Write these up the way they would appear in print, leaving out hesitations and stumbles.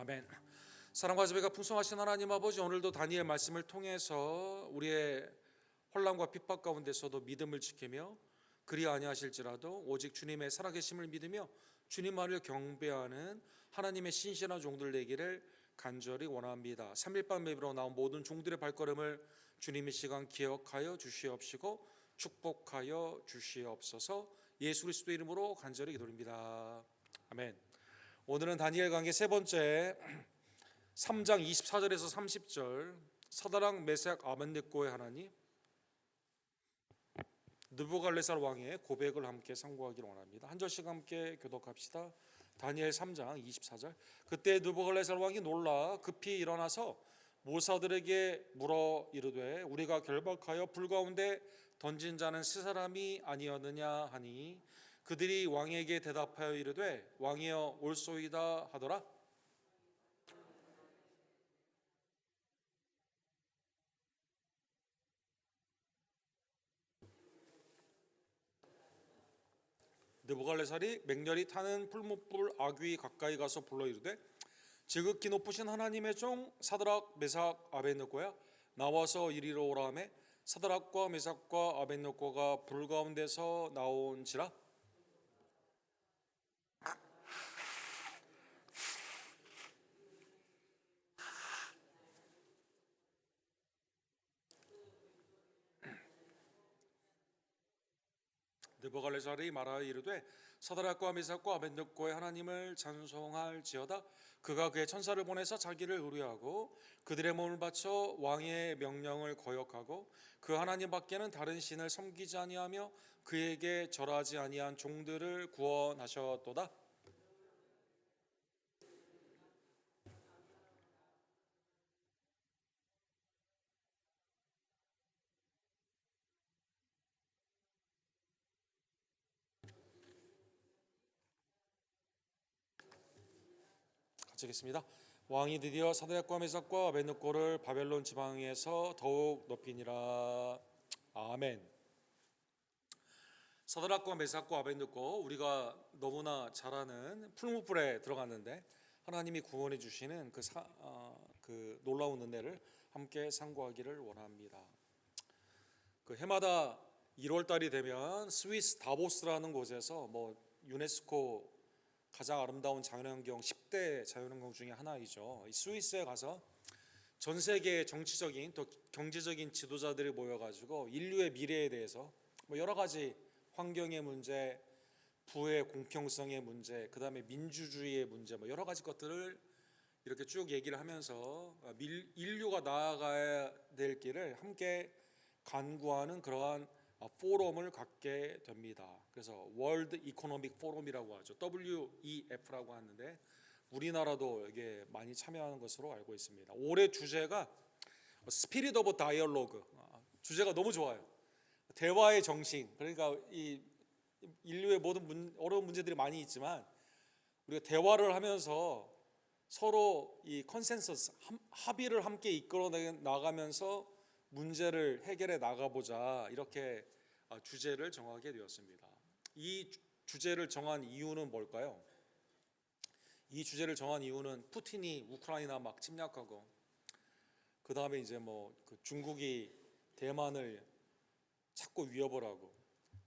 아멘. 사랑과 자비가 풍성하신 하나님 아버지, 오늘도 다니엘 말씀을 통해서 우리의 혼란과 핍박 가운데서도 믿음을 지키며 그리 아니하실지라도 오직 주님의 살아계심을 믿으며 주님만을 경배하는 하나님의 신실한 종들 되기를 간절히 원합니다. 3일반 예배로 나온 모든 종들의 발걸음을 주님의 시간 기억하여 주시옵시고 축복하여 주시옵소서. 예수 그리스도 이름으로 간절히 기도드립니다. 아멘. 오늘은 다니엘 강의 세 번째 3장 24절에서 30절 사드락 메삭 아벳네고의 하나님, 느부갈네살 왕의 고백을 함께 상고하기를 원합니다. 한 절씩 함께 교독합시다. 다니엘 3장 24절. 그때 느부갈네살 왕이 놀라 급히 일어나서 모사들에게 물어 이르되 우리가 결박하여 불 가운데 던진 자는 세 사람이 아니었느냐 하니 그들이 왕에게 대답하여 이르되 왕이여 올소이다 하더라. 느부갈네살이 맹렬히 타는 풀무불 아귀 가까이 가서 불러 이르되 지극히 높으신 하나님의 종 사드락 메삭 아벳네고야 나와서 이리로 오라 하매 사드락과 메삭과 아벳네고가 불 가운데서 나온지라. 느부갈네살이 말하여 이르되 사드락과 메삭과 아벳네고의 하나님을 찬송할지어다. 그가 그의 천사를 보내서 자기를 의뢰하고 그들의 몸을 바쳐 왕의 명령을 거역하고 그 하나님 밖에는 다른 신을 섬기지 아니하며 그에게 절하지 아니한 종들을 구원하셨도다. 같이 읽겠습니다. 왕이 드디어 사드락과 메삭과 아벳네고를 바벨론 지방에서 더욱 높이니라. 아멘. 사드락과 메삭과 아벳네고, 우리가 너무나 잘 아는 풀무불에 들어갔는데 하나님이 구원해 주시는 그 놀라운 은혜를 함께 상고하기를 원합니다. 그 해마다 1월 달이 되면 스위스 다보스라는 곳에서 유네스코 가장 아름다운 자연환경 10대 자연환경 중에 하나이죠. 이 스위스에 가서 전 세계의 정치적인 또 경제적인 지도자들이 모여가지고 인류의 미래에 대해서 여러 가지 환경의 문제, 부의 공평성의 문제, 그 다음에 민주주의의 문제, 여러 가지 것들을 이렇게 쭉 얘기를 하면서 인류가 나아가야 될 길을 함께 간구하는 그러한 포럼을 갖게 됩니다. 그래서 월드 이코노믹 포럼이라고 하죠. WEF라고 하는데 우리나라도 이게 많이 참여하는 것으로 알고 있습니다. 올해 주제가 스피릿 오브 다이얼로그. 주제가 너무 좋아요. 대화의 정신. 그러니까 이 인류의 모든 어려운 문제들이 많이 있지만 우리가 대화를 하면서 서로 이 컨센서스 합의를 함께 이끌어 나가면서 문제를 해결해 나가보자, 이렇게 주제를 정하게 되었습니다. 이 주제를 정한 이유는 뭘까요? 이 주제를 정한 이유는 푸틴이 우크라이나 막 침략하고 그 다음에 이제 그 중국이 대만을 자꾸 위협을 하고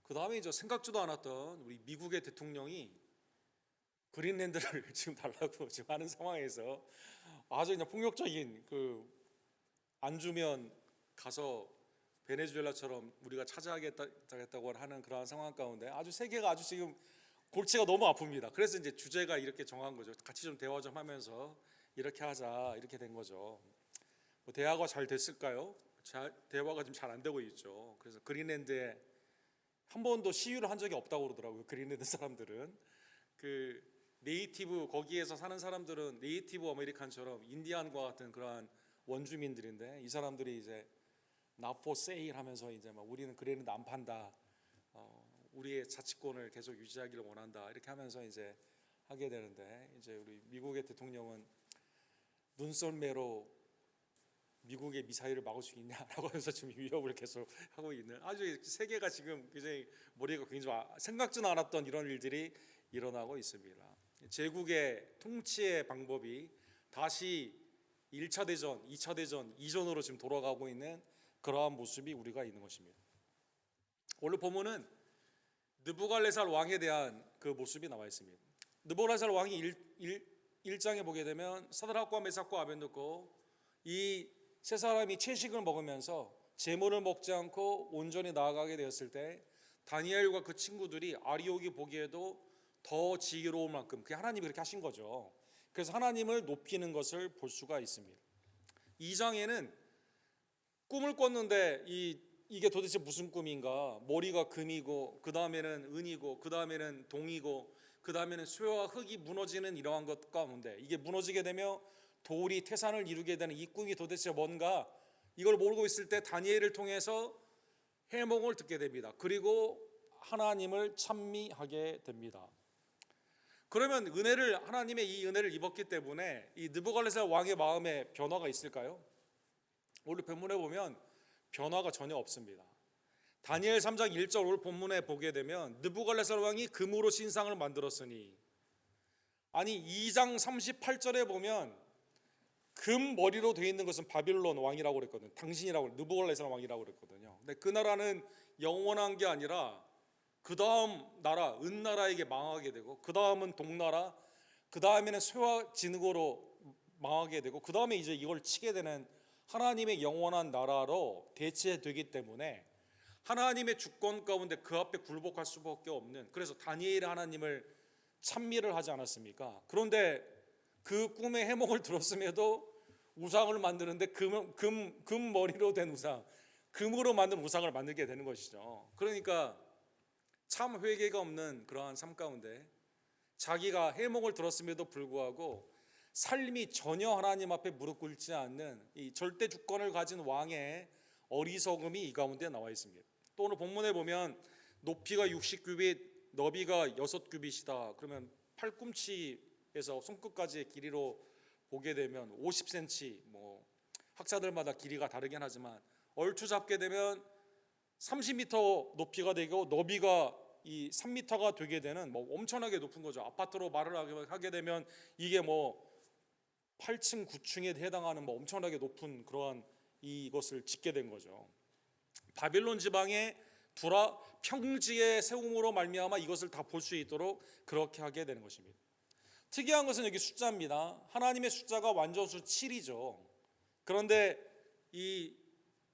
그 다음에 이제 생각지도 않았던 우리 미국의 대통령이 그린랜드를 지금 달라고 지금 하는 상황에서 아주 그냥 폭력적인 안 주면 가서 베네수엘라처럼 우리가 차지하겠다고 하는 그러한 상황 가운데 아주 세계가 아주 지금 골치가 너무 아픕니다. 그래서 이제 주제가 이렇게 정한 거죠. 같이 좀 대화 좀 하면서 이렇게 하자, 이렇게 된 거죠. 대화가 잘 됐을까요? 대화가 좀 잘 안 되고 있죠. 그래서 그린랜드에 한 번도 시위를 한 적이 없다고 그러더라고요. 그린랜드 사람들은 네이티브, 거기에서 사는 사람들은 네이티브 아메리칸처럼 인디안과 같은 그러한 원주민들인데 이 사람들이 이제 not for sale 하면서 이제 우리는 그린랜드 안 판다, 우리의 자치권을 계속 유지하기를 원한다, 이렇게 하면서 이제 하게 되는데 이제 우리 미국의 대통령은 눈썰매로 미국의 미사일을 막을 수 있냐라고 하면서 지금 위협을 계속 하고 있는, 아주 세계가 지금 굉장히 머리가 굉장히 생각지도 않았던 이런 일들이 일어나고 있습니다. 제국의 통치의 방법이 다시 1차 대전, 2차 대전 이전으로 지금 돌아가고 있는 그러한 모습이 우리가 있는 것입니다. 오늘 본문은 느부갈네살 왕에 대한 그 모습이 나와 있습니다. 느부갈네살 왕이 1장에 보게 되면 사드락과 메삭과 아벤느고 이 세 사람이 채식을 먹으면서 제물을 먹지 않고 온전히 나아가게 되었을 때 다니엘과 그 친구들이 아리옥이 보기에도 더 지혜로울 만큼 그 하나님이 그렇게 하신 거죠. 그래서 하나님을 높이는 것을 볼 수가 있습니다. 2장에는 꿈을 꿨는데 이게 도대체 무슨 꿈인가? 머리가 금이고 그 다음에는 은이고 그 다음에는 동이고 그 다음에는 쇠와 흙이 무너지는 이러한 것 가운데 이게 무너지게 되며 돌이 태산을 이루게 되는 이 꿈이 도대체 뭔가 이걸 모르고 있을 때 다니엘을 통해서 해몽을 듣게 됩니다. 그리고 하나님을 찬미하게 됩니다. 그러면 하나님의 이 은혜를 입었기 때문에 이 느부갈네살 왕의 마음에 변화가 있을까요? 오늘 본문에 보면 변화가 전혀 없습니다. 다니엘 3장 1절 오늘 본문에 보게 되면 느부갈네살 왕이 금으로 신상을 만들었으니, 아니 2장 38절에 보면 금 머리로 되어 있는 것은 바빌론 왕이라고 그랬거든요. 당신이라고, 느부갈네살 왕이라고 그랬거든요. 근데 그 나라는 영원한 게 아니라 그 다음 나라 은나라에게 망하게 되고 그 다음은 동나라, 그 다음에는 쇠와 진흙으로 망하게 되고 그 다음에 이제 이걸 치게 되는 하나님의 영원한 나라로 대체되기 때문에 하나님의 주권 가운데 그 앞에 굴복할 수밖에 없는, 그래서 다니엘이 하나님을 찬미를 하지 않았습니까? 그런데 그 꿈의 해몽을 들었음에도 우상을 만드는데 금 머리로 된 우상, 금으로 만든 우상을 만들게 되는 것이죠. 그러니까 참 회개가 없는 그러한 삶 가운데 자기가 해몽을 들었음에도 불구하고 삶이 전혀 하나님 앞에 무릎 꿇지 않는 이 절대 주권을 가진 왕의 어리석음이 이 가운데 나와 있습니다. 또 오늘 본문에 보면 높이가 60규빗, 너비가 6규빗이다. 그러면 팔꿈치에서 손끝까지의 길이로 보게 되면 50cm, 학자들마다 길이가 다르긴 하지만 얼추 잡게 되면 30m 높이가 되고 너비가 이 3m가 되게 되는 엄청나게 높은 거죠. 아파트로 말을 하게 되면 이게 8층, 9층에 해당하는 엄청나게 높은 그러한 이것을 짓게 된 거죠. 바빌론 지방의 두라 평지의 세움으로 말미암아 이것을 다 볼 수 있도록 그렇게 하게 되는 것입니다. 특이한 것은 여기 숫자입니다. 하나님의 숫자가 완전수 7이죠. 그런데 이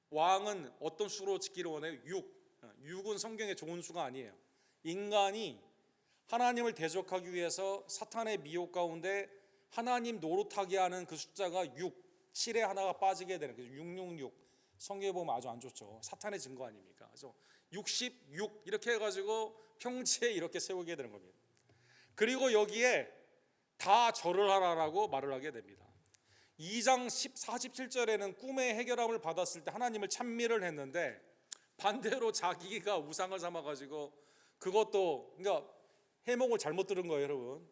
왕은 어떤 수로 짓기를 원해요? 6은 성경에 좋은 수가 아니에요. 인간이 하나님을 대적하기 위해서 사탄의 미혹 가운데 하나님 노릇하게 하는 그 숫자가 6, 7에 하나가 빠지게 되는, 그래서 666 성경에 보면 아주 안 좋죠. 사탄의 증거 아닙니까? 그래서 66 이렇게 해가지고 평지에 이렇게 세우게 되는 겁니다. 그리고 여기에 다 절을 하라라고 말을 하게 됩니다. 2장 47절에는 꿈의 해결함을 받았을 때 하나님을 찬미를 했는데 반대로 자기가 우상을 삼아가지고 그것도, 그러니까 해몽을 잘못 들은 거예요, 여러분.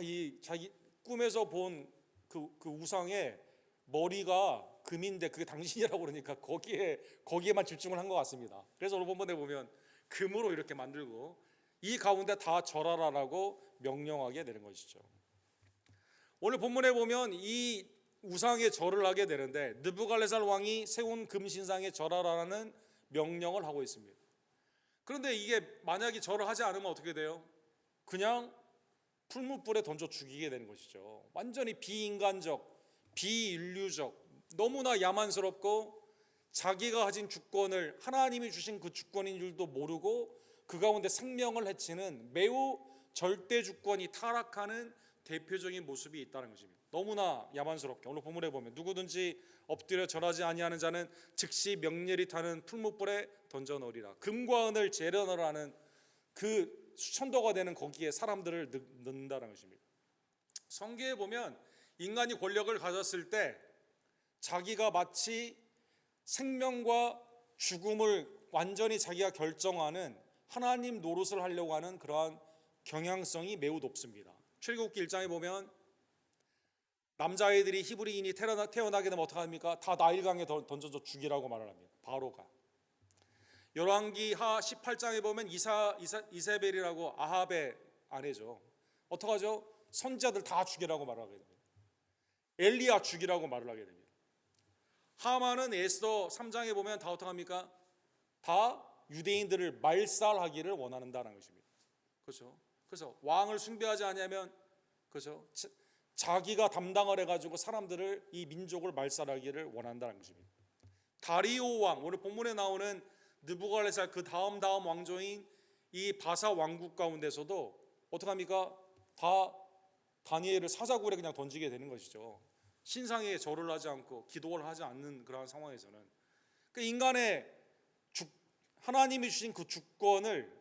이 자기 꿈에서 본 그 우상의 머리가 금인데 그게 당신이라고 그러니까 거기에만 집중을 한 것 같습니다. 그래서 오늘 본문에 보면 금으로 이렇게 만들고 이 가운데 다 절하라라고 명령하게 되는 것이죠. 오늘 본문에 보면 이 우상에 절을 하게 되는데 느부갈네살 왕이 세운 금신상에 절하라는 명령을 하고 있습니다. 그런데 이게 만약에 절을 하지 않으면 어떻게 돼요? 그냥 풀무불에 던져 죽이게 되는 것이죠. 완전히 비인간적, 비인류적, 너무나 야만스럽고 자기가 가진 주권을 하나님이 주신 그 주권인 줄도 모르고 그 가운데 생명을 해치는 매우 절대 주권이 타락하는 대표적인 모습이 있다는 것입니다. 너무나 야만스럽게 오늘 본문에 보면 누구든지 엎드려 절하지 아니하는 자는 즉시 명렬히 타는 풀무불에 던져 넣으리라. 금과 은을 재련하라는 그 수천도가 되는 거기에 사람들을 넣는다는 것입니다. 성경에 보면 인간이 권력을 가졌을 때 자기가 마치 생명과 죽음을 완전히 자기가 결정하는 하나님 노릇을 하려고 하는 그러한 경향성이 매우 높습니다. 출애굽기 1장에 보면 남자아이들이 히브리인이 태어나게 되면 어떻게 합니까? 다 나일강에 던져서 죽이라고 말을 합니다. 바로가. 열왕기하 18장에 보면 이세벨이라고 아합의 아내죠. 어떡하죠? 선지자들 다 죽이라고 말하게 됩니다. 엘리야 죽이라고 말을 하게 됩니다. 하만은 에스더 3장에 보면 다 어떻게 합니까? 다 유대인들을 말살하기를 원한다는 것입니다. 그렇죠? 그래서 왕을 숭배하지 않으면, 그렇죠? 자기가 담당을 해가지고 사람들을, 이 민족을 말살하기를 원한다는 것입니다. 다리오 왕, 오늘 본문에 나오는 느부갓네살 그 다음 왕조인 이 바사 왕국 가운데서도 어떻게 합니까? 다 다니엘을 사자굴에 그냥 던지게 되는 것이죠. 신상에 절을 하지 않고 기도를 하지 않는 그러한 상황에서는, 그 인간의 하나님이 주신 그 주권을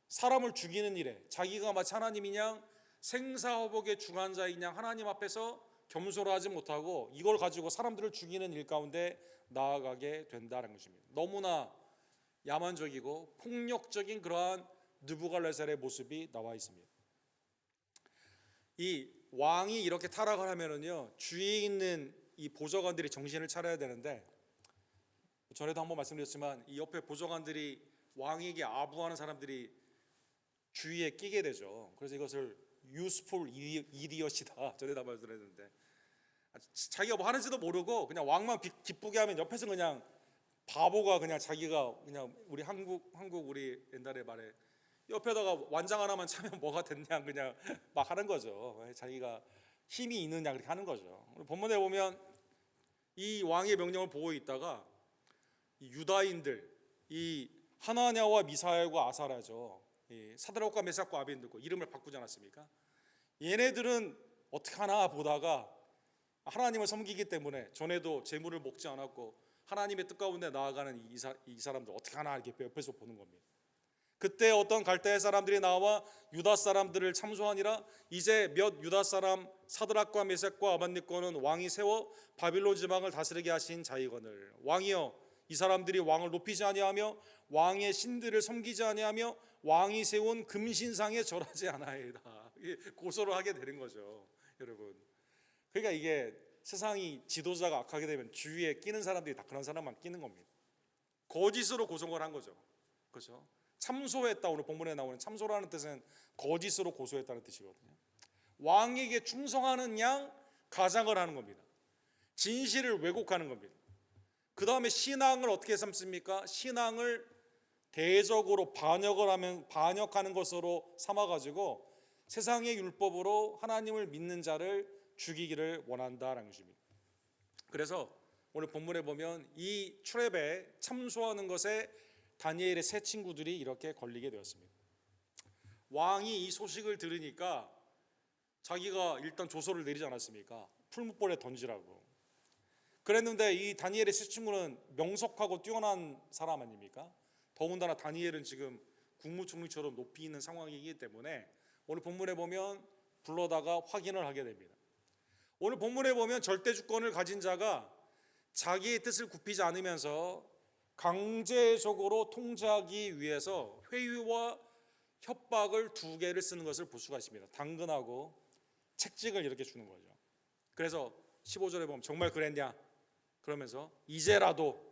사람을 죽이는 일에 자기가 마치 하나님이냐 생사화복의 주관자이냐 하나님 앞에서 겸손하지 못하고 이걸 가지고 사람들을 죽이는 일 가운데 나아가게 된다는 것입니다. 너무나 야만적이고 폭력적인 그러한 느부갓네살의 모습이 나와 있습니다. 이 왕이 이렇게 타락을 하면은요, 주위에 있는 이 보좌관들이 정신을 차려야 되는데, 전에도 한번 말씀드렸지만 이 옆에 보좌관들이 왕에게 아부하는 사람들이 주위에 끼게 되죠. 그래서 이것을 useful idiot이다 전에도 말씀드렸는데, 자기가 뭐 하는지도 모르고 그냥 왕만 기쁘게 하면 옆에서 그냥 바보가 그냥 자기가 그냥 우리 한국 우리 옛날에 말해 옆에다가 완장 하나만 차면 뭐가 됐냐 그냥 막 하는 거죠. 자기가 힘이 있느냐 그렇게 하는 거죠. 본문에 보면 이 왕의 명령을 보고 있다가 이 유다인들, 이 하나냐와 미사엘과 아사랴죠, 사드락과 메삭과 아벤느고 이름을 바꾸지 않았습니까? 얘네들은 어떻게 하나 보다가 하나님을 섬기기 때문에 전에도 제물을 먹지 않았고 하나님의 뜻 가운데 나아가는 이 사람들 어떻게 하나 이렇게 옆에서 보는 겁니다. 그때 어떤 갈대아 사람들이 나와 유다 사람들을 참소하니라. 이제 몇 유다 사람 사드락과 메삭과 아벤느고는 왕이 세워 바빌론 지방을 다스리게 하신 자이거늘, 왕이여 이 사람들이 왕을 높이지 아니하며 왕의 신들을 섬기지 아니하며 왕이 세운 금신상에 절하지 않아이다. 고소를 하게 되는 거죠, 여러분. 그러니까 이게 세상이 지도자가 악하게 되면 주위에 끼는 사람들이 다 그런 사람만 끼는 겁니다. 거짓으로 고성을 한 거죠. 그렇죠? 참소했다, 오늘 본문에 나오는 참소라는 뜻은 거짓으로 고소했다는 뜻이거든요. 왕에게 충성하는 양 가장을 하는 겁니다. 진실을 왜곡하는 겁니다. 그 다음에 신앙을 어떻게 삼습니까? 신앙을 대적으로 반역하는 것으로 삼아가지고 세상의 율법으로 하나님을 믿는 자를 죽이기를 원한다라는 것입니다. 그래서 오늘 본문에 보면 이 트랩에 참소하는 것에 다니엘의 세 친구들이 이렇게 걸리게 되었습니다. 왕이 이 소식을 들으니까 자기가 일단 조서를 내리지 않았습니까? 풀무불에 던지라고. 그랬는데 이 다니엘의 세 친구는 명석하고 뛰어난 사람 아닙니까? 더군다나 다니엘은 지금 국무총리처럼 높이 있는 상황이기 때문에 오늘 본문에 보면 불러다가 확인을 하게 됩니다. 오늘 본문에 보면 절대 주권을 가진 자가 자기의 뜻을 굽히지 않으면서 강제적으로 통제하기 위해서 회유와 협박을 두 개를 쓰는 것을 볼 수가 있습니다. 당근하고 책찍을 이렇게 주는 거죠. 그래서 15절에 보면 정말 그랬냐? 그러면서 이제라도,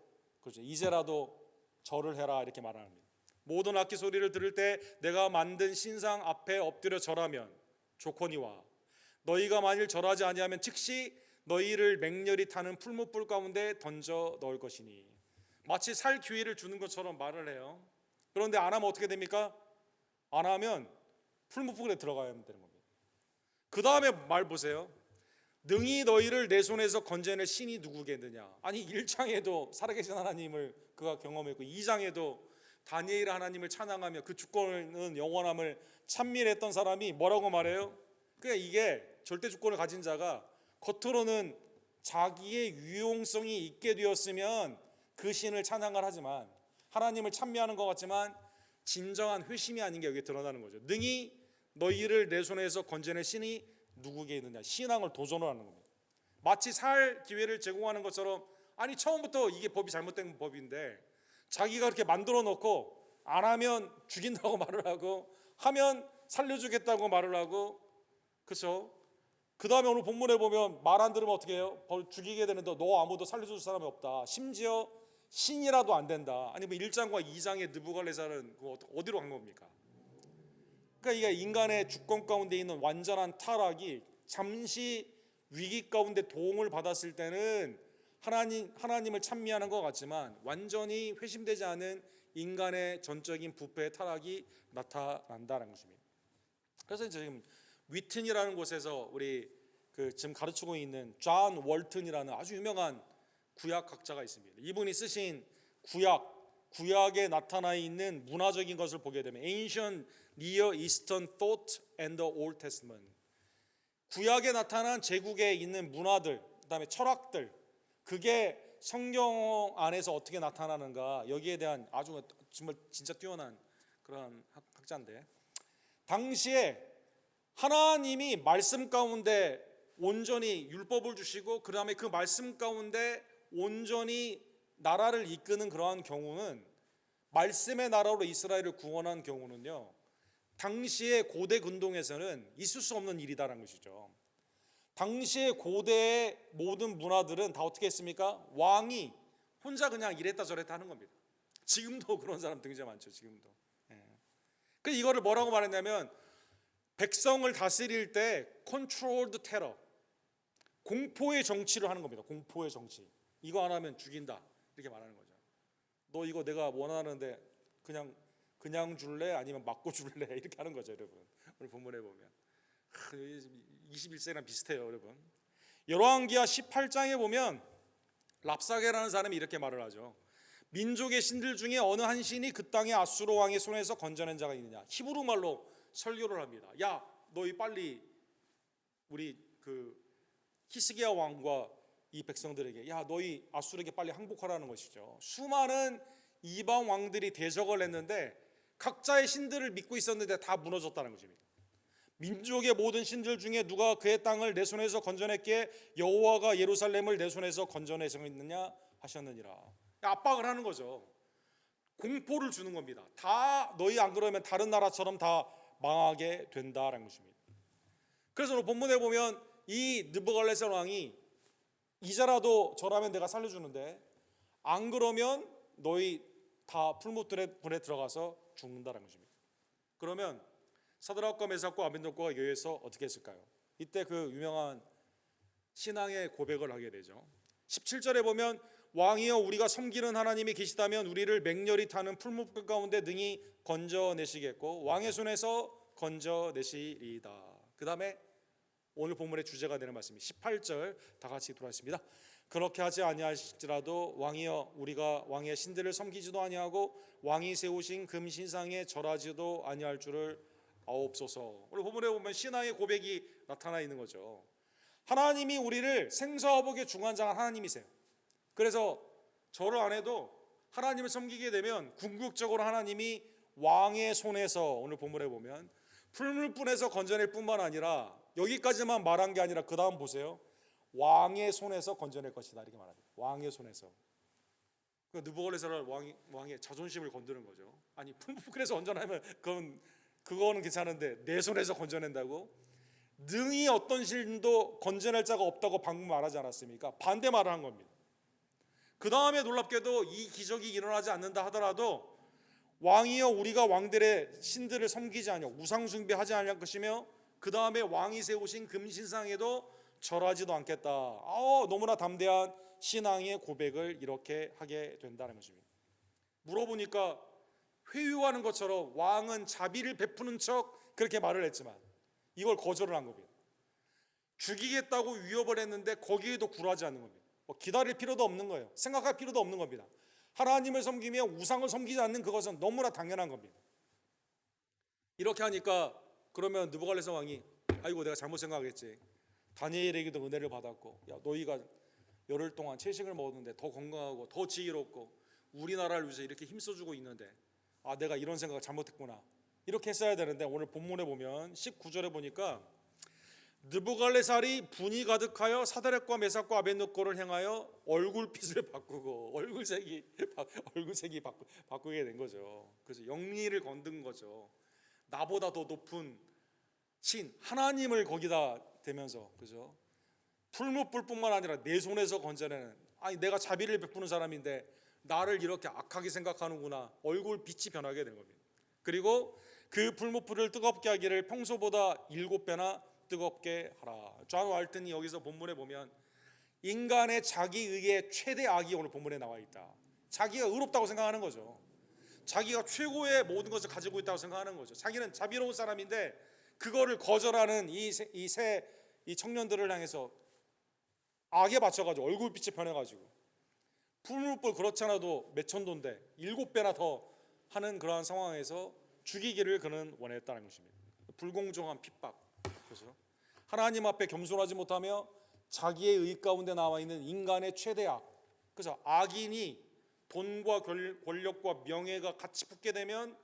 그렇죠, 이제라도 절을 해라 이렇게 말합니다. 모든 악기 소리를 들을 때 내가 만든 신상 앞에 엎드려 절하면 조커니와 너희가 만일 절하지 아니하면 즉시 너희를 맹렬히 타는 풀무불 가운데 던져 넣을 것이니. 마치 살 기회를 주는 것처럼 말을 해요. 그런데 안 하면 어떻게 됩니까? 안 하면 풀무불에 들어가야 되는 겁니다. 그 다음에 말 보세요. 능히 너희를 내 손에서 건져낼 신이 누구겠느냐. 아니 1장에도 살아계신 하나님을 그가 경험했고 2장에도 다니엘 하나님을 찬양하며 그 주권은 영원함을 찬미했던 사람이 뭐라고 말해요? 그러니까 이게 절대 주권을 가진 자가 겉으로는 자기의 유용성이 있게 되었으면 그 신을 찬양을 하지만 하나님을 찬미하는 것 같지만 진정한 회심이 아닌 게 여기에 드러나는 거죠. 능히 너희를 내 손에서 건져낼 신이 누구게 있느냐. 신앙을 도전을 하는 겁니다. 마치 살 기회를 제공하는 것처럼, 아니 처음부터 이게 법이 잘못된 법인데 자기가 그렇게 만들어 놓고 안 하면 죽인다고 말을 하고 하면 살려주겠다고 말을 하고, 그렇죠? 그 다음에 오늘 본문에 보면 말 안 들으면 어떻게 해요? 죽이게 되는데 너 아무도 살려줄 사람이 없다. 심지어 신이라도 안 된다. 아니면 1장과 2장의 느부갓네살은 어디로 간 겁니까? 그러니까 이게 인간의 주권 가운데 있는 완전한 타락이 잠시 위기 가운데 도움을 받았을 때는 하나님을 찬미하는 것 같지만 완전히 회심되지 않은 인간의 전적인 부패의 타락이 나타난다는 것입니다. 그래서 지금 위튼이라는 곳에서 우리 지금 가르치고 있는 존 월튼이라는 아주 유명한 구약학자가 있습니다. 이분이 쓰신 구약에 나타나 있는 문화적인 것을 보게 되면 Ancient Near Eastern Thought and the Old Testament, 구약에 나타난 제국에 있는 문화들, 그다음에 철학들, 그게 성경 안에서 어떻게 나타나는가, 여기에 대한 아주 정말 진짜 뛰어난 그런 학자인데, 당시에 하나님이 말씀 가운데 온전히 율법을 주시고 그 다음에 그 말씀 가운데 온전히 나라를 이끄는 그러한 경우는, 말씀의 나라로 이스라엘을 구원한 경우는요, 당시의 고대 근동에서는 있을 수 없는 일이다라는 것이죠. 당시의 고대의 모든 문화들은 다 어떻게 했습니까? 왕이 혼자 그냥 이랬다 저랬다 하는 겁니다. 지금도 그런 사람 굉장히 많죠. 지금도. 그 이거를 뭐라고 말했냐면, 백성을 다스릴 때 controlled terror, 공포의 정치를 하는 겁니다. 공포의 정치. 이거 안 하면 죽인다, 이렇게 말하는 거죠. 너 이거 내가 원하는데 그냥 줄래? 아니면 맞고 줄래? 이렇게 하는 거죠, 여러분. 오늘 본문에 보면 21세기랑 비슷해요, 여러분. 열왕기하 18장에 보면 랍사게라는 사람이 이렇게 말을 하죠. 민족의 신들 중에 어느 한 신이 그 땅의 아수르 왕의 손에서 건져낸 자가 있느냐. 히브리 말로 설교를 합니다. 야, 너희 빨리 우리 히스기야 왕과 이 백성들에게, 야, 너희 아수르에게 빨리 항복하라는 것이죠. 수많은 이방 왕들이 대적을 했는데 각자의 신들을 믿고 있었는데 다 무너졌다는 것입니다. 민족의 모든 신들 중에 누가 그의 땅을 내 손에서 건져냈기에 여호와가 예루살렘을 내 손에서 건져내셨느냐 하셨느니라. 압박을 하는 거죠. 공포를 주는 겁니다. 다 너희 안 그러면 다른 나라처럼 다 망하게 된다라는 것입니다. 그래서 오늘 본문에 보면 이 느부갓네살 왕이, 이자라도 저라면 내가 살려주는데 안 그러면 너희 다 풀무불에 들어가서 죽는다라는 것입니다. 그러면 사드락과 메삭과 아벤노고가 여기에서 어떻게 했을까요? 이때 그 유명한 신앙의 고백을 하게 되죠. 17절에 보면, 왕이여 우리가 섬기는 하나님이 계시다면 우리를 맹렬히 타는 풀무불 가운데 능히 건져내시겠고 왕의 손에서 건져내시리이다. 그 다음에 오늘 본문의 주제가 되는 말씀이 18절 다 같이 돌아왔습니다. 그렇게 하지 아니할지라도 왕이여 우리가 왕의 신들을 섬기지도 아니하고 왕이 세우신 금신상에 절하지도 아니할 줄을 아옵소서. 오늘 본문에 보면 신앙의 고백이 나타나 있는 거죠. 하나님이 우리를 생사화복의 중환장한 하나님이세요. 그래서 절을 안 해도 하나님을 섬기게 되면 궁극적으로 하나님이 왕의 손에서, 오늘 본문에 보면 풀물불에서 건져낼 뿐만 아니라, 여기까지만 말한 게 아니라 그 다음 보세요. 왕의 손에서 건져낼 것이다, 이렇게 말합니다. 왕의 손에서. 느부갓네살 왕의 자존심을 건드는 거죠. 아니, 풀무불에서 건져내면 그거는 괜찮은데 내 손에서 건져낸다고? 능히 어떤 신도 건져낼 자가 없다고 방금 말하지 않았습니까? 반대 말을 한 겁니다. 그 다음에 놀랍게도 이 기적이 일어나지 않는다 하더라도, 왕이여 우리가 왕들의 신들을 섬기지 아니하고 우상 숭배하지 아니할 것이며 그 다음에 왕이 세우신 금신상에도 절하지도 않겠다. 너무나 담대한 신앙의 고백을 이렇게 하게 된다는 것입니다. 물어보니까 회유하는 것처럼 왕은 자비를 베푸는 척 그렇게 말을 했지만 이걸 거절을 한 겁니다. 죽이겠다고 위협을 했는데 거기에도 굴하지 않는 겁니다. 기다릴 필요도 없는 거예요. 생각할 필요도 없는 겁니다. 하나님을 섬기며 우상을 섬기지 않는 그것은 너무나 당연한 겁니다. 이렇게 하니까 그러면 느부갓네살 왕이, 아이고 내가 잘못 생각했지. 다니엘에게도 은혜를 받았고, 야 너희가 열흘 동안 채식을 먹었는데 더 건강하고 더 지혜롭고 우리나라를 위해서 이렇게 힘써주고 있는데 내가 이런 생각을 잘못했구나, 이렇게 했어야 되는데, 오늘 본문에 보면 19절에 보니까 느부갓네살이 분이 가득하여 사드락과 메삭과 아벤노고를 향하여 얼굴빛을 바꾸고 얼굴색이 바꾸게 된 거죠. 그래서 영리를 건든 거죠. 나보다 더 높은 신 하나님을 거기다 대면서, 그죠? 풀무불뿐만 아니라 내 손에서 건져내는, 내가 자비를 베푸는 사람인데 나를 이렇게 악하게 생각하는구나. 얼굴빛이 변하게 된 겁니다. 그리고 그 풀무불을 뜨겁게 하기를 평소보다 7배나 뜨겁게 하라. 존 왈튼이 여기서 본문에 보면 인간의 자기의의 최대 악이 오늘 본문에 나와 있다. 자기가 의롭다고 생각하는 거죠. 자기가 최고의 모든 것을 가지고 있다고 생각하는 거죠. 자기는 자비로운 사람인데 그거를 거절하는 이 청년들을 향해서 악에 받쳐가지고 얼굴빛이 변해가지고 풀물불 그렇지 않아도 몇천 도인데 7배나 더 하는 그러한 상황에서 죽이기를 그는 원했다는 것입니다. 불공정한 핍박. 그렇죠? 하나님 앞에 겸손하지 못하며 자기의 의 가운데 나와 있는 인간의 최대 악. 그래서 악인이 돈과 권력과 명예가 같이 붙게 되면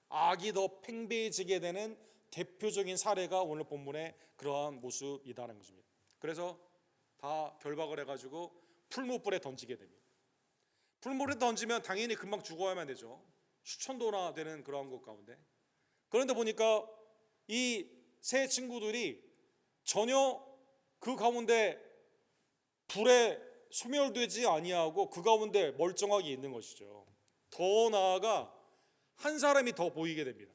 악이 더 팽배해지게 되는 대표적인 사례가 오늘 본문의 그러한 모습이다는 것입니다. 그래서 다 결박을 해가지고 풀무불에 던지게 됩니다. 풀무불에 던지면 당연히 금방 죽어야만 되죠. 수천도나 되는 그러한 것 가운데. 그런데 보니까 이 세 친구들이 전혀 그 가운데 불에 소멸되지 아니하고 그 가운데 멀쩡하게 있는 것이죠. 더 나아가 한 사람이 더 보이게 됩니다.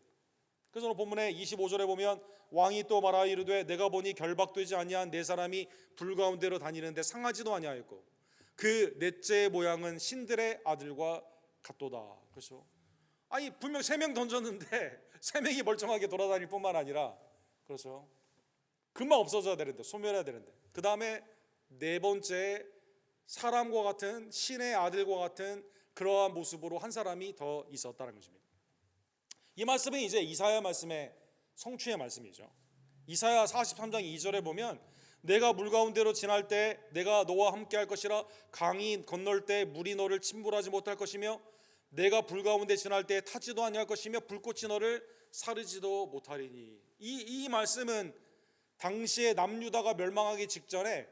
그래서 오늘 본문에 25절에 보면 왕이 또 말하여 이르되 내가 보니 결박되지 아니한 네 사람이 불 가운데로 다니는데 상하지도 아니하였고 그 넷째의 모양은 신들의 아들과 같도다. 그렇죠? 아니 분명 3명 던졌는데 3명이 멀쩡하게 돌아다닐 뿐만 아니라 그렇죠? 금방 없어져야 되는데 소멸해야 되는데 그 다음에 네 번째 사람과 같은 신의 아들과 같은 그러한 모습으로 한 사람이 더 있었다는 것입니다. 이 말씀은 이제 이사야 말씀의 성취의 말씀이죠. 이사야 43장 2절에 보면 내가 물 가운데로 지날 때 내가 너와 함께 할 것이라 강이 건널 때 물이 너를 침몰하지 못할 것이며 내가 불 가운데 지날 때 타지도 아니할 것이며 불꽃이 너를 사르지도 못하리니. 이 말씀은 당시에 남유다가 멸망하기 직전에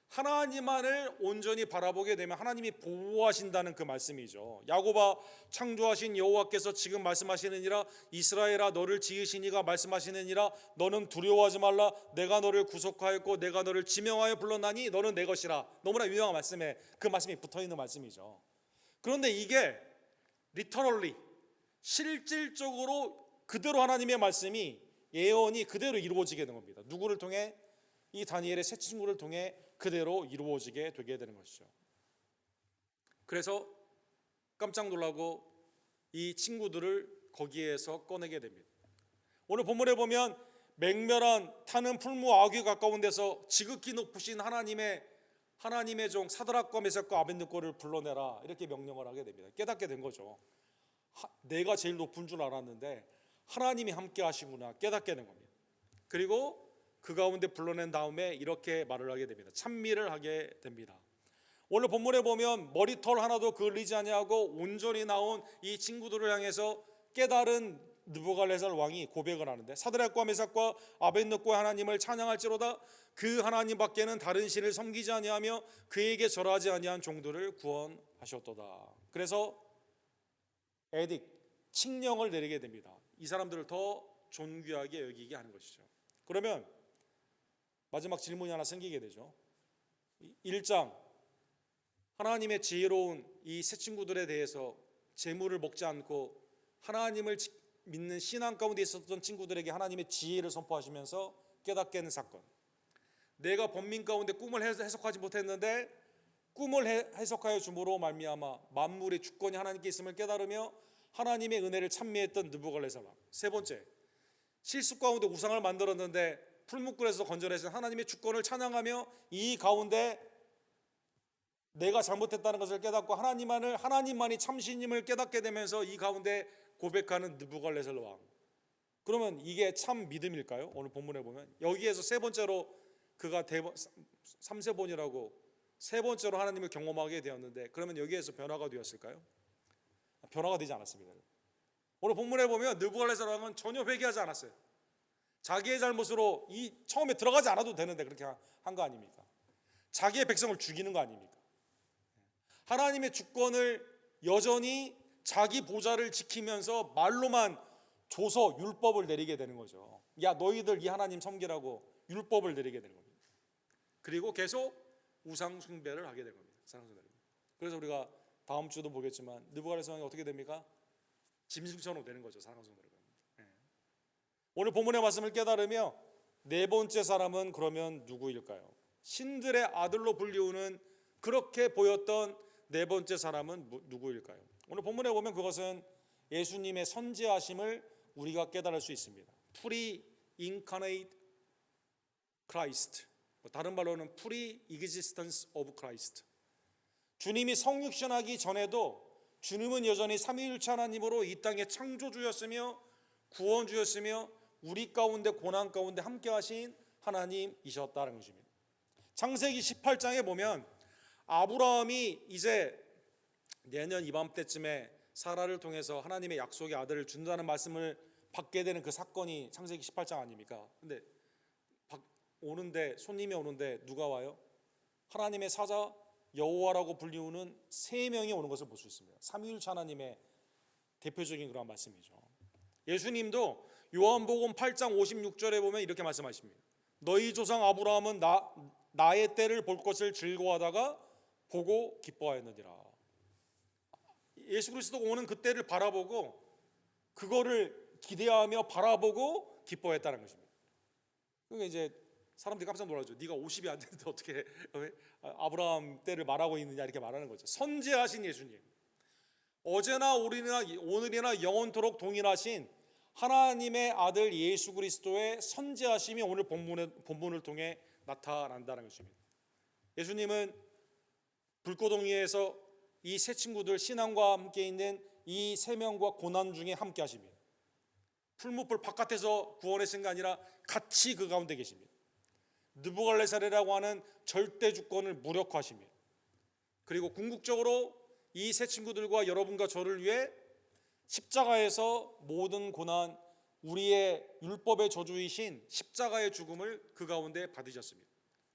하나님만을 온전히 바라보게 되면 하나님이 보호하신다는 그 말씀이죠. 야곱아 창조하신 여호와께서 지금 말씀하시느니라 이스라엘아 너를 지으신 이가 말씀하시느니라 너는 두려워하지 말라 내가 너를 구속하였고 내가 너를 지명하여 불렀나니 너는 내 것이라. 너무나 유명한 말씀에 그 말씀이 붙어있는 말씀이죠. 그런데 이게 리터럴리 실질적으로 그대로 하나님의 말씀이 예언이 그대로 이루어지게 되는 겁니다. 누구를 통해? 이 다니엘의 세 친구를 통해 그대로 이루어지게 되게 되는 것이죠. 그래서 깜짝 놀라고 이 친구들을 거기에서 꺼내게 됩니다. 오늘 본문에 보면 맹렬한 타는 풀무 아귀 가까운 데서 지극히 높으신 하나님의 종 사드락과 메삭과 아벳느고를 불러내라 이렇게 명령을 하게 됩니다. 깨닫게 된 거죠. 내가 제일 높은 줄 알았는데 하나님이 함께 하시구나 깨닫게 된 겁니다. 그리고 그 가운데 불러낸 다음에 이렇게 말을 하게 됩니다. 찬미를 하게 됩니다. 오늘 본문에 보면 머리털 하나도 그을리지 아니하고 온전히 나온 이 친구들을 향해서 깨달은 느부갓네살 왕이 고백을 하는데 사드락과 메삭과 아벳느고의 하나님을 찬양할지로다 그 하나님밖에는 다른 신을 섬기지 아니하며 그에게 절하지 아니한 종들을 구원하셨도다. 그래서 에딕 칙령을 내리게 됩니다. 이 사람들을 더 존귀하게 여기게 하는 것이죠. 그러면 마지막 질문이 하나 생기게 되죠. 1장 하나님의 지혜로운 이 세 친구들에 대해서 재물을 먹지 않고 하나님을 믿는 신앙 가운데 있었던 친구들에게 하나님의 지혜를 선포하시면서 깨닫게 하는 사건. 내가 번민 가운데 꿈을 해석하지 못했는데 꿈을 해석하여 줌으로 말미암아 만물의 주권이 하나님께 있음을 깨달으며 하나님의 은혜를 찬미했던 느부갓네살 왕. 세 번째, 실수 가운데 우상을 만들었는데 풀무불에서 건져내신 하나님의 주권을 찬양하며 이 가운데 내가 잘못했다는 것을 깨닫고 하나님만이 참신임을 깨닫게 되면서 이 가운데 고백하는 느부갓네살 왕. 그러면 이게 참 믿음일까요? 오늘 본문에 보면 여기에서 세 번째로 그가 3세번이라고 세 번째로 하나님을 경험하게 되었는데 그러면 여기에서 변화가 되었을까요? 변화가 되지 않았습니다. 오늘 본문에 보면 느부갓네살 왕은 전혀 회개하지 않았어요. 자기의 잘못으로 처음에 들어가지 않아도 되는데 그렇게 한 거 아닙니까? 자기의 백성을 죽이는 거 아닙니까? 하나님의 주권을 여전히 자기 보좌를 지키면서 말로만 줘서 율법을 내리게 되는 거죠. 야 너희들 이 하나님 섬기라고 율법을 내리게 되는 겁니다. 그리고 계속 우상 숭배를 하게 된 겁니다. 그래서 우리가 다음 주도 보겠지만 느부갓네살 왕이 어떻게 됩니까? 짐승처럼 되는 거죠. 사랑하는 성도들. 오늘 본문의 말씀을 깨달으며 네 번째 사람은 그러면 누구일까요? 신들의 아들로 불리우는 그렇게 보였던 네 번째 사람은 누구일까요? 오늘 본문에 보면 그것은 예수님의 선지하심을 우리가 깨달을 수 있습니다. Pre-incarnate Christ, 다른 말로는 Pre-existence of Christ. 주님이 성육신하기 전에도 주님은 여전히 삼위일체 하나님으로 이 땅의 창조주였으며 구원주였으며 우리 가운데 고난 가운데 함께 하신 하나님이셨다는 것입니다. 창세기 18장에 보면 아브라함이 이제 내년 이맘때쯤에 사라를 통해서 하나님의 약속의 아들을 준다는 말씀을 받게 되는 그 사건이 창세기 18장 아닙니까? 근데 오는데 손님이 오는데 누가 와요? 하나님의 사자 여호와라고 불리우는 세 명이 오는 것을 볼 수 있습니다. 삼위일체 하나님의 대표적인 그런 말씀이죠. 예수님도 요한복음 8장 56절에 보면 이렇게 말씀하십니다. 너희 조상 아브라함은 나의 때를 볼 것을 즐거워하다가 보고 기뻐하였느니라. 예수 그리스도가 오는 그 때를 바라보고 그거를 기대하며 바라보고 기뻐했다는 것입니다. 그러니까 이제 사람들이 깜짝 놀라죠. 네가 50이 안 됐는데 어떻게 아브라함 때를 말하고 있느냐 이렇게 말하는 거죠. 선지하신 예수님, 어제나 오늘이나 영원토록 동일하신 하나님의 아들 예수 그리스도의 선지하심이 오늘 본문을 통해 나타난다는 것입니다. 예수님은 불꽃동이에서 이 세 친구들 신앙과 함께 있는 이 세 명과 고난 중에 함께 하십니다. 풀무불 바깥에서 구원하신 게 아니라 같이 그 가운데 계십니다. 느부갈네살이라고 하는 절대 주권을 무력화하십니다. 그리고 궁극적으로 이 세 친구들과 여러분과 저를 위해 십자가에서 모든 고난, 우리의 율법의 저주이신 십자가의 죽음을 그 가운데 받으셨습니다.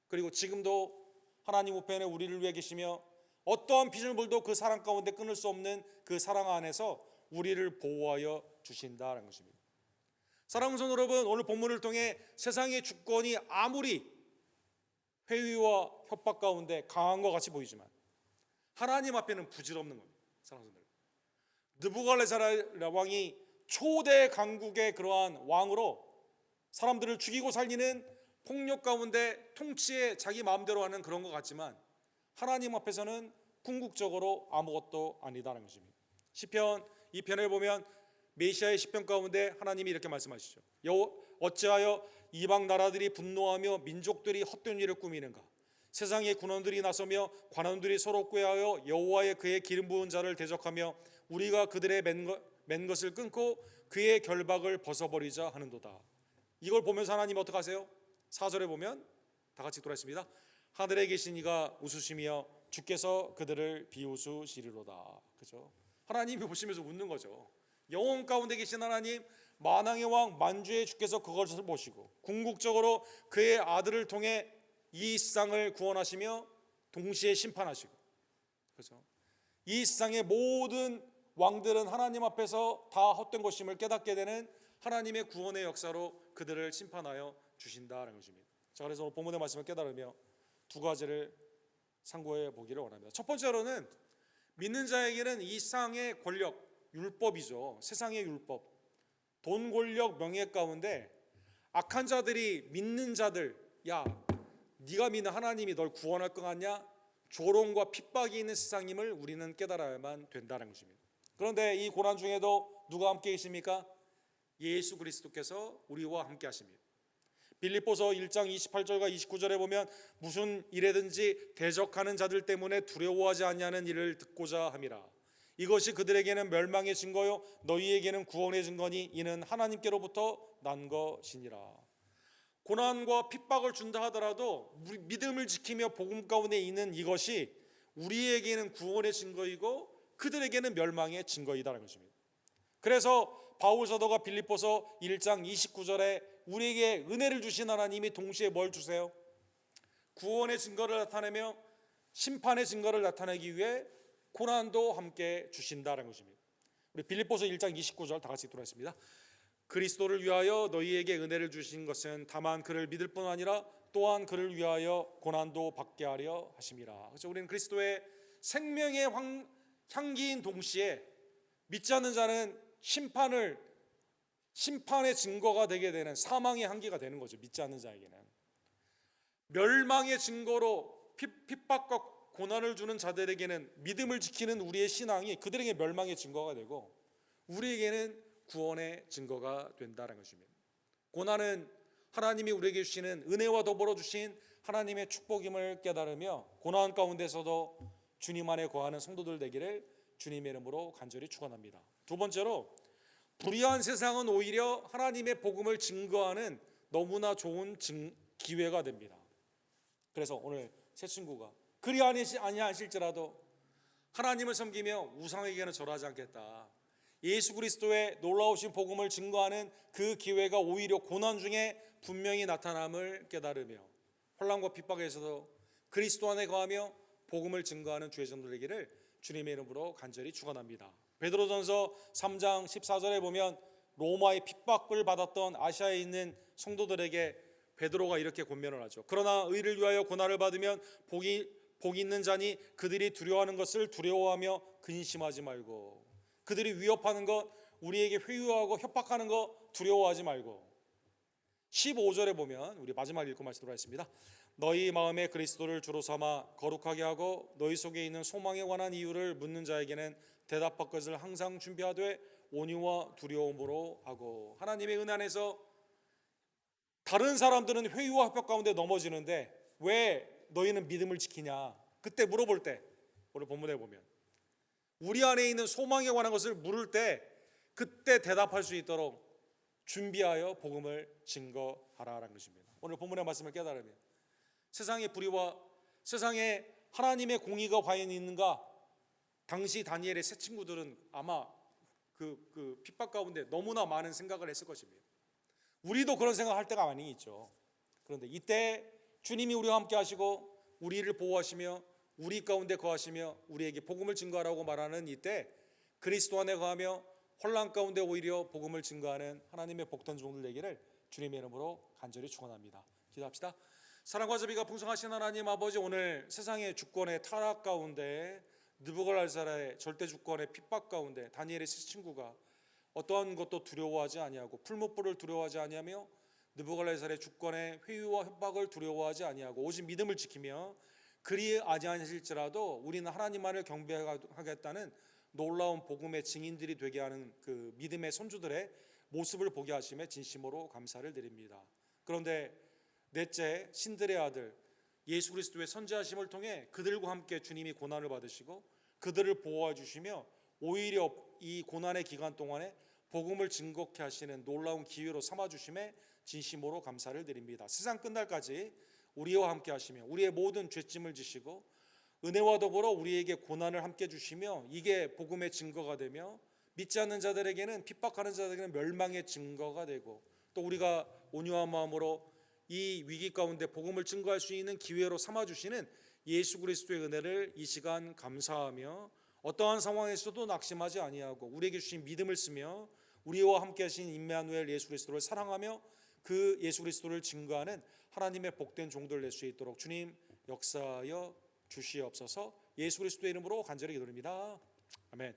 그리고 지금도 하나님 우편에 우리를 위해 계시며 어떠한 비전불도 그 사랑 가운데 끊을 수 없는 그 사랑 안에서 우리를 보호하여 주신다는 것입니다. 사랑하는 성도 여러분, 오늘 본문을 통해 세상의 주권이 아무리 회의와 협박 가운데 강한 것 같이 보이지만 하나님 앞에는 부질없는 겁니다. 사랑하는 성도 여러분, 느부갈네살 왕이 초대 강국의 그러한 왕으로 사람들을 죽이고 살리는 폭력 가운데 통치에 자기 마음대로 하는 그런 것 같지만 하나님 앞에서는 궁극적으로 아무것도 아니다라는 것입니다. 시편 2편을 보면 메시아의 시편 가운데 하나님이 이렇게 말씀하시죠. 어찌하여 이방 나라들이 분노하며 민족들이 헛된 일을 꾸미는가? 세상의 군원들이 나서며 관원들이 서로 꾀하여 여호와의 그의 기름 부은 자를 대적하며 우리가 그들의 맨 것을 끊고 그의 결박을 벗어버리자 하는도다. 이걸 보면서 하나님 어떻게 하세요? 4절에 보면 다 같이 돌아있습니다. 하늘에 계신 이가 웃으시며 주께서 그들을 비웃으시리로다. 그죠? 하나님이 보시면서 웃는 거죠. 영혼 가운데 계신 하나님, 만왕의 왕 만주의 주께서 그것을 보시고 궁극적으로 그의 아들을 통해 이 세상을 구원하시며 동시에 심판하시고, 그렇죠? 이 세상의 모든 왕들은 하나님 앞에서 다 헛된 것임을 깨닫게 되는 하나님의 구원의 역사로 그들을 심판하여 주신다는 것입니다. 자, 그래서 오늘 본문의 말씀을 깨달으며 두 가지를 상고해 보기를 원합니다. 첫 번째로는 믿는 자에게는 이 세상의 권력, 율법이죠. 세상의 율법, 돈, 권력, 명예 가운데 악한 자들이 믿는 자들, 야, 네가 믿는 하나님이 널 구원할 것 같냐? 조롱과 핍박이 있는 세상임을 우리는 깨달아야만 된다는 것입니다. 그런데 이 고난 중에도 누가 함께 계십니까? 예수 그리스도께서 우리와 함께 하십니다. 빌립보서 1장 28절과 29절에 보면 무슨 일에든지 대적하는 자들 때문에 두려워하지 아니하는 일을 듣고자 함이라. 이것이 그들에게는 멸망의 증거요 너희에게는 구원의 증거니 이는 하나님께로부터 난 것이니라. 고난과 핍박을 준다 하더라도 믿음을 지키며 복음 가운데 있는 이것이 우리에게는 구원의 증거이고 그들에게는 멸망의 증거이다라는 것입니다. 그래서 바울 사도가 빌립보서 1장 29절에 우리에게 은혜를 주신 하나님이 동시에 뭘 주세요? 구원의 증거를 나타내며 심판의 증거를 나타내기 위해 고난도 함께 주신다는 것입니다. 우리 빌립보서 1장 29절 다 같이 돌아있습니다. 그리스도를 위하여 너희에게 은혜를 주신 것은 다만 그를 믿을 뿐 아니라 또한 그를 위하여 고난도 받게 하려 하심이라. 그래서 우리는 그리스도의 생명의 향기인 동시에 믿지 않는 자는 심판의 증거가 되게 되는 사망의 한계가 되는 거죠. 믿지 않는 자에게는 멸망의 증거로 핍박과 고난을 주는 자들에게는 믿음을 지키는 우리의 신앙이 그들에게 멸망의 증거가 되고 우리에게는 구원의 증거가 된다는 것입니다. 고난은 하나님이 우리에게 주시는 은혜와 더불어 주신 하나님의 축복임을 깨달으며 고난 가운데서도 주님 안에 거하는 성도들 되기를 주님의 이름으로 간절히 축원합니다. 두 번째로 불의한 세상은 오히려 하나님의 복음을 증거하는 너무나 좋은 기회가 됩니다. 그래서 오늘 새 친구가 그리 아니하실지라도 하나님을 섬기며 우상에게는 절하지 않겠다. 예수 그리스도의 놀라우신 복음을 증거하는 그 기회가 오히려 고난 중에 분명히 나타남을 깨달으며 혼란과 핍박에서도 그리스도 안에 거하며 복음을 증거하는 주의 종들 되기를 주님의 이름으로 간절히 축원합니다. 베드로전서 3장 14절에 보면 로마의 핍박을 받았던 아시아에 있는 성도들에게 베드로가 이렇게 권면을 하죠. 그러나 의를 위하여 고난을 받으면 복이 있는 자니 그들이 두려워하는 것을 두려워하며 근심하지 말고, 그들이 위협하는 것, 우리에게 회유하고 협박하는 것 두려워하지 말고. 15절에 보면 우리 마지막 읽고 말씀으로 하겠습니다. 너희 마음에 그리스도를 주로 삼아 거룩하게 하고 너희 속에 있는 소망에 관한 이유를 묻는 자에게는 대답할 것을 항상 준비하되 온유와 두려움으로 하고. 하나님의 은혜 안에서 다른 사람들은 회유와 협박 가운데 넘어지는데 왜 너희는 믿음을 지키냐? 그때 물어볼 때 오늘 본문에 보면 우리 안에 있는 소망에 관한 것을 물을 때 그때 대답할 수 있도록 준비하여 복음을 증거하라라는 것입니다. 오늘 본문의 말씀을 깨달으면 세상의 불의와 세상에 하나님의 공의가 과연 있는가? 당시 다니엘의 새 친구들은 아마 그 핍박 가운데 너무나 많은 생각을 했을 것입니다. 우리도 그런 생각할 때가 많이 있죠. 그런데 이때 주님이 우리와 함께 하시고 우리를 보호하시며 우리 가운데 거하시며 우리에게 복음을 증거하라고 말하는 이때 그리스도 안에 거하며 혼란 가운데 오히려 복음을 증거하는 하나님의 복된 종들 되기를 주님의 이름으로 간절히 축원합니다. 기도합시다. 사랑과 자비가 풍성하신 하나님 아버지, 오늘 세상의 주권의 타락 가운데 느부갓네살의 절대 주권의 핍박 가운데 다니엘의 세 친구가 어떠한 것도 두려워하지 아니하고 풀무불을 두려워하지 아니하며 느부갓네살의 주권의 회유와 협박을 두려워하지 아니하고 오직 믿음을 지키며 그리 아니하실지라도 우리는 하나님만을 경배하겠다는 놀라운 복음의 증인들이 되게 하는 그 믿음의 손주들의 모습을 보게 하심에 진심으로 감사를 드립니다. 그런데 넷째, 신들의 아들 예수 그리스도의 선지하심을 통해 그들과 함께 주님이 고난을 받으시고 그들을 보호해 주시며 오히려 이 고난의 기간 동안에 복음을 증거케 하시는 놀라운 기회로 삼아 주심에 진심으로 감사를 드립니다. 세상 끝날까지 우리와 함께 하시며 우리의 모든 죄짐을 지시고 은혜와 더불어 우리에게 고난을 함께 주시며 이게 복음의 증거가 되며 믿지 않는 자들에게는, 핍박하는 자들에게는 멸망의 증거가 되고 또 우리가 온유한 마음으로 이 위기 가운데 복음을 증거할 수 있는 기회로 삼아 주시는 예수 그리스도의 은혜를 이 시간 감사하며 어떠한 상황에서도 낙심하지 아니하고 우리에게 주신 믿음을 쓰며 우리와 함께 하신 임마누엘 예수 그리스도를 사랑하며 그 예수 그리스도를 증거하는 하나님의 복된 종들 될 수 있도록 주님 역사하여 주시옵소서. 예수 그리스도의 이름으로 간절히 기도드립니다. 아멘.